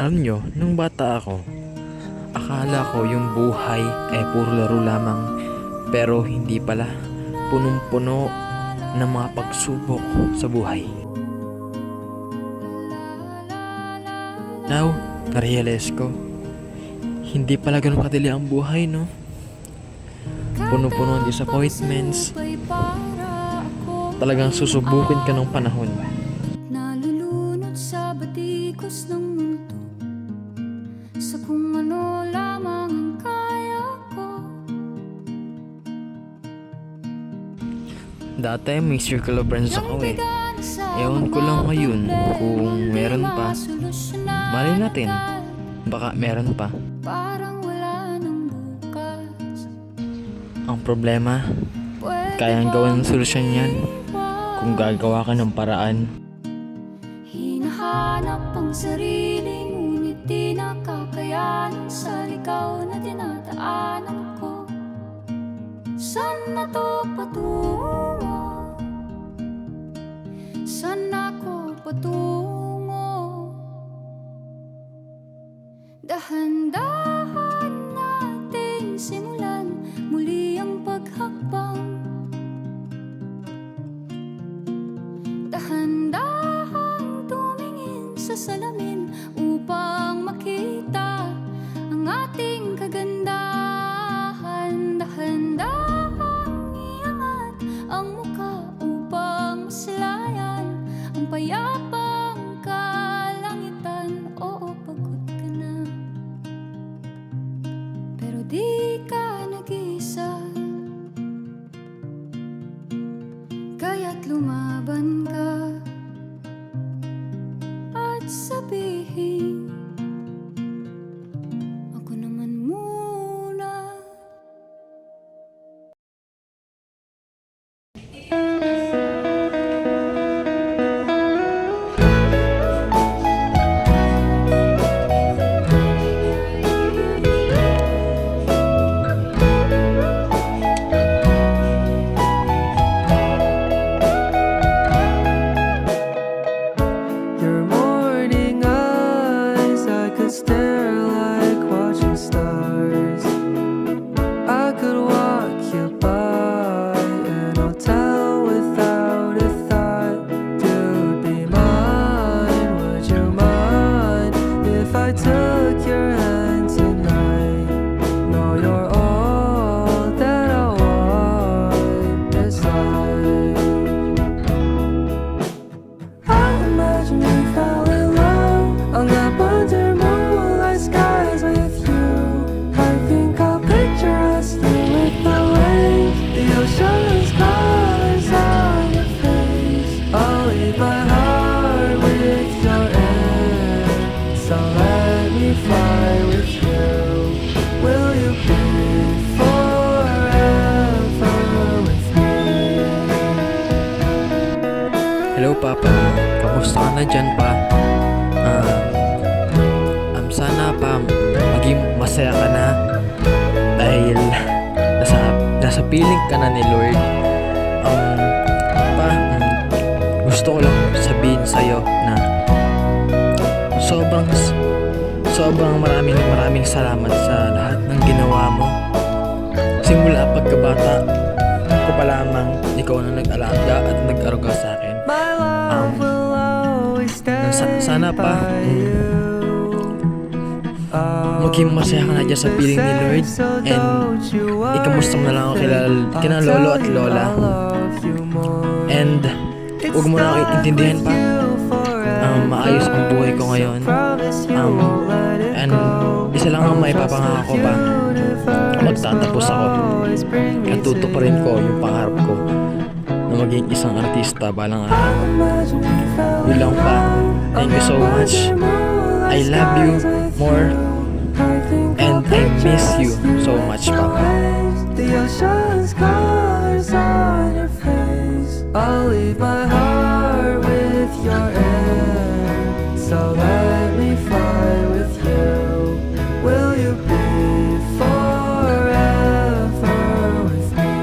Alam nyo, nung bata ako, akala ko yung buhay ay puro laro lamang. Pero hindi pala. Punong-puno ng mga pagsubok sa buhay. Now, narealize ko, hindi pala ganun kadali ang buhay, no? Puno-puno ng disappointments. Talagang susubukin ka ng panahon. Nalulunod sa batikos ng mundo, sa kung ano lamang ang kaya ko. Dati may circle of friends ako eh. Ewan ko lang ngayon kung meron pa. Malay natin, baka meron pa. Parang wala nang bukas. Ang problema, kayang gawin ng solusyon yan kung gagawa ka ng paraan. Hinahanap ang sarili, ngunit di nakakayanan sa ligaw na dinadaanan ko. Saan na to patungo? Saan ako patungo? Dahan-dahan nating simulan muli ang paghakbang. Dahan-dahang tumingin sa salamin upang makita ang ating kagandahan. Dahan-dahang iangat ang mukha upang maslayan ang payapang kalangitan. Oo, pagod ka na, pero di ka nag-iisa. Kaya't lumaban ka at sabihin, ako naman muna. Your morning eyes, I could stare like watching stars. I could walk you by an hotel without a thought. You'd be mine, would you mind if I took your hand tonight? No, you're all that I want beside. I imagine we fell in love on that under moonlight skies with you. I think I'll picture us with the waves, the ocean's colors on your face. I'll leave my heart with your air, so let me fly with you. Will you be forever with me? Hello Papa, kamusta ka na dyan pa? Sana pa maging masaya ka na dahil nasa piling ka na ni Lord. Pa, gusto ko lang sabihin sa'yo na sobrang maraming salamat sa lahat ng ginawa mo. Simula pagkabata ko pa lamang, ikaw na nag-alaga at nag-aruga sa akin. My love will always stay Sana pa by you. maging masaya ka na dyan sa piling ni Lord, and ikamusta mo na lang ako kina lolo at lola, and huwag mo na ako iintindihan pa. Maayos ang buhay ko ngayon, and isa lang ang maipapangako pa, magtatapos ako, katuto pa rin ko yung pangarap ko na maging isang artista balang araw. Yun lang pa. Thank you so much. I love you more and I miss you so much, Papa. The ocean's colors on your face. I'll leave my heart with your air, so let me fly with you. Will you be forever with me?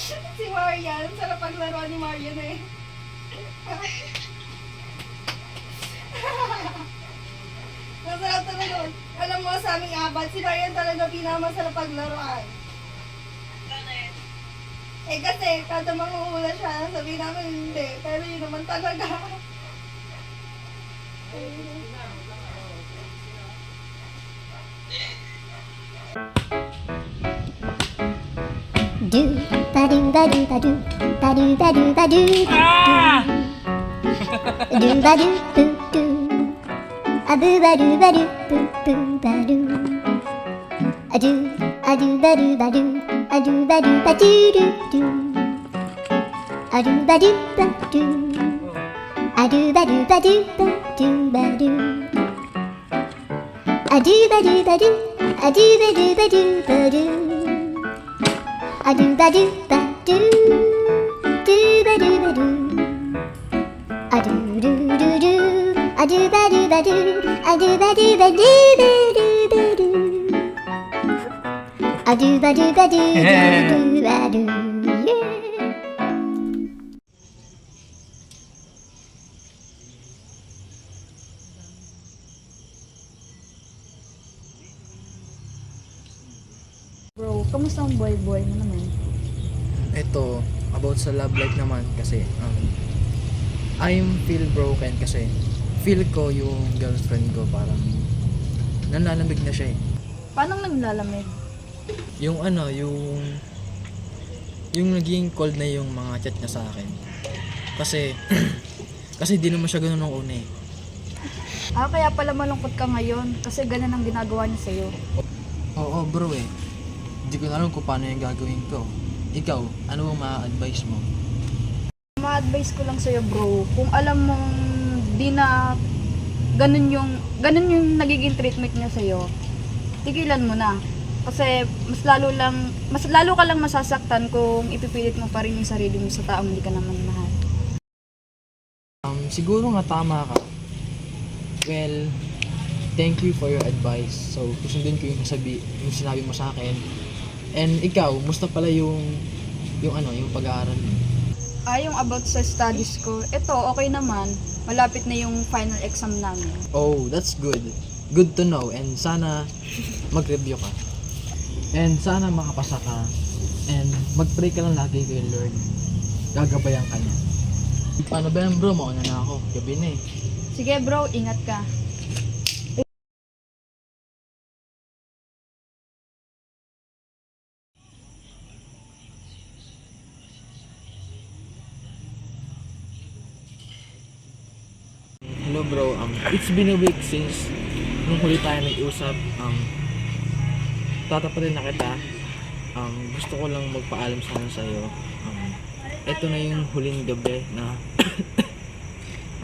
Si Marian, sarap paglaro ni Marian eh. Masarap talaga. Alam mo, sa aming abat, si Marian talaga pinakamasarap paglaruan. Eh kasi, kada manguhula siya, sabihin namin hindi. Pero yun naman talaga. Do ba do ba do ba do ba do ba do ba do do ba do boo do a boo ba do ba do boo boo ba do a do ba do ba do a do ba do ba do do do a do ba do ba do a do ba do ba do ba do ba do a do ba do ba do a do ba do ba do ba do a do ba do ba do ba do ba do a do do do do a do ba do ba do a do ba do ba do ba do ba do a do ba do ba do do ba do yeah. Bro, kamusta ang boy-boy mo naman? Ito, about sa love life naman kasi I'm feel broken kasi feel ko yung girlfriend ko parang nanlalamig na siya eh. Paano naglalamig? Yung yung naging cold na yung mga chat niya sa akin. Kasi kasi di naman siya ganoon nung una eh. Kaya pala malungkot ka ngayon kasi ganun ang ginagawa niya sa'yo. Oo bro eh. Hindi ko na alam kung paano yung gagawin ko. Ikaw, ano bang ma-advise mo? Ma-advise ko lang sa'yo bro, kung alam mong di na ganun yung nagiging treatment niya sa'yo, tigilan mo na. Kasi mas lalo ka lang masasaktan kung ipipilit mo pa rin yung sarili mo sa taong hindi ka naman mahal. Siguro nga tama ka. Well, thank you for your advice. So, kusundin ko yung sinabi mo sa akin. And ikaw, musta pala yung pag-aaral mo? Yung about sa studies ko, ito okay naman. Malapit na yung final exam namin. Oh, that's good. Good to know. And sana mag-review ka. And sana makapasa ka. And mag-pray ka lang lagi kay Lord. Gagabayan ka niya. Paano ba yan bro? Mauna na ako. Gabi na eh. Sige bro, ingat ka. Hello bro, it's been a week since nung huli tayo nag-usap. Tatapatin na kita. Gusto ko lang magpaalam sana sa'yo. Ito na yung huling gabi na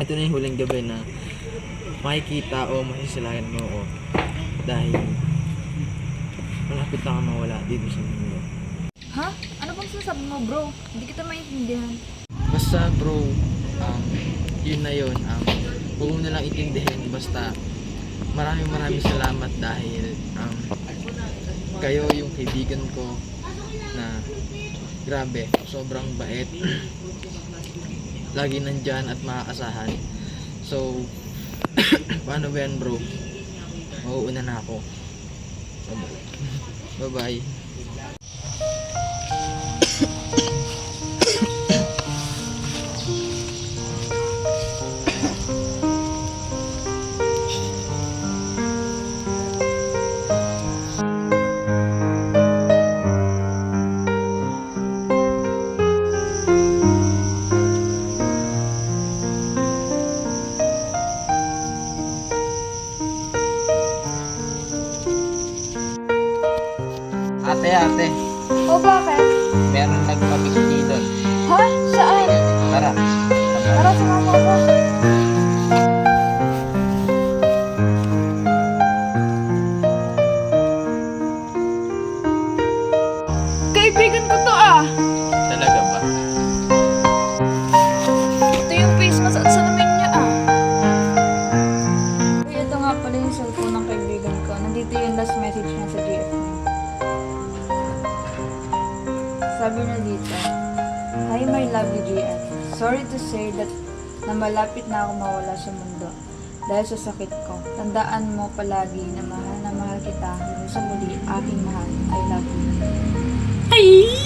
ito na yung huling gabi na makikita o masisilayan mo ako dahil malapit na ka mawala dito sa mundo. Ha? Ano bang sinasabi mo bro? Hindi kita maintindihan. Basta bro, yun na yun. Huwag mo na lang intindihin. Basta maraming salamat dahil kayo yung kaibigan ko na grabe, sobrang bait. Lagi nandyan at makakasahan. So, paano ba yan bro? Mauuna na ako. Bye-bye. Ate, O bakit? meron nagpapikiti doon. Ha? Saan? Tara. Tara, sumama ko. Kaibigan ko to ah. Talaga ba? Ito yung face mask at salamin niya ah. Uy, ito nga pala yung cellphone ng kaibigan ko. Nandito yung last message niya sa GF. Sabi na dito, Hi my lovely GF. Sorry to say that na malapit na ako mawala sa mundo dahil sa sakit ko. Tandaan mo palagi na mahal kita hanggang sa muli, aking mahal. I love you. Ay!